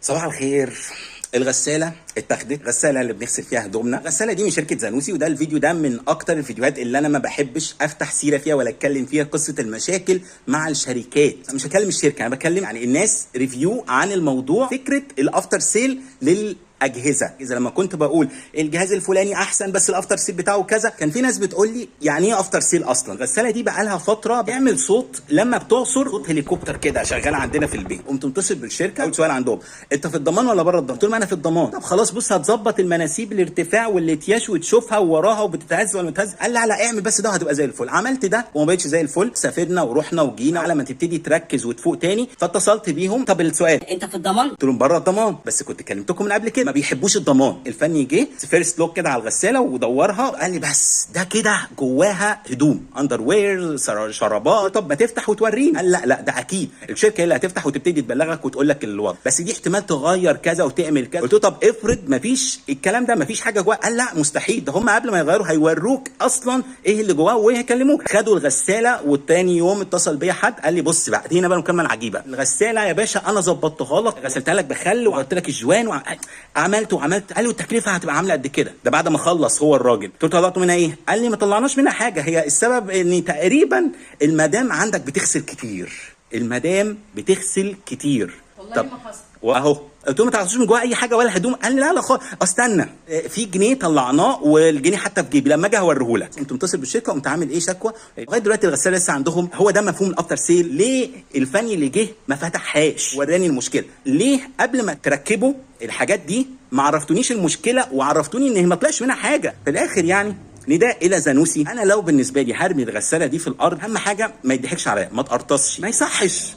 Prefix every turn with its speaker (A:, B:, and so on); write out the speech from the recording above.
A: صباح الخير. الغساله اتاخدت، الغساله اللي بنغسل فيها هدومنا، الغساله دي من شركه زانوسي، وده الفيديو ده من اكتر الفيديوهات اللي انا ما بحبش افتح سيره فيها ولا اتكلم فيها قصه المشاكل مع الشركات. أنا مش هكلم الشركه، انا بكلم يعني الناس ريفيو عن الموضوع، فكره الافتر سيل اجهزه. اذا لما كنت بقول الجهاز الفلاني احسن بس الافتر سيل بتاعه كذا، كان في ناس بتقول لي يعني ايه افتر سيل اصلا. الغساله دي بقى لها فتره بيعمل صوت لما بتعصر، صوت هليكوبتر كده شغال عندنا في البيت. قمت متصل بالشركه، اول سؤال عندهم انت في الضمان ولا بره الضمان؟ قلت لهم انا في الضمان. طب خلاص بص هتظبط المناسيب الارتفاع والاتياش وتشوفها وراها وبتتهز ولا متهز. قال لا لا اعمل بس ده هتبقى زي الفل. عملت ده وما بقتش زي الفل. سافرنا ورحنا وجينا على ما تبتدي تركز وتفوق تاني، فاتصلت بيهم. طب السؤال
B: انت في الضمان؟
A: قلت لهم بره الضمان، بس كنت كلمتكم من قبل كده ما بيحبوش الضمان. الفني جه فيرست لوك كده على الغساله ودورها، قال لي بس ده كده جواها هدوم، اندر وير، شرابات. طب ما تفتح وتوريني. قال لا لا ده اكيد الشركه هي اللي هتفتح وتبتدي تبلغك وتقول لك الوضع، بس دي احتمال تغير كذا وتعمل كذا. قلت له طب افرض ما فيش الكلام ده، ما فيش حاجه جواه. قال لا مستحيل، ده هم قبل ما يغيروا هيوروك اصلا ايه اللي جواه وهيكلموك. خدوا الغساله والتاني يوم اتصل بيا حد قال لي بص بقى هنا بقى المكالمه العجيبه، الغساله يا باشا انا ظبطتها لك، غسلتها لك بخل وقلت لك الجوان وعملت قال له التكلفه هتبقى عامله قد كده. ده بعد ما خلص هو الراجل. قلت له طلعتوا منها ايه؟ قال لي ما طلعناش منها حاجه، هي السبب ان تقريبا المدام عندك بتغسل كتير. المدام بتغسل كتير.
B: والله
A: طب
B: ما حصل.
A: واهو قلت له ما تعرفوش من جوه اي حاجه ولا هدوم. قال لي لا لا خالص. استنى في جنيه طلعناه والجنيه حتى في جيبي، لما اجي هوريهولك. انت متصل بالشركه قمت عامل ايه شكوى. لغايه دلوقتي الغساله لسه عندهم. هو ده مفهوم الافتر سيل. ليه الفني اللي جه ما فتحهاش وراني المشكله؟ ليه قبل ما تركبوا الحاجات دي ما عرفتونيش المشكله وعرفتوني ان ما طلعش منها حاجه؟ في الاخر يعني نداء الى زانوسي، انا لو بالنسبه لي هرمي الغساله دي في الارض، اهم حاجه ما يضحكش عليا، ما تقرطسش، ما يصحش.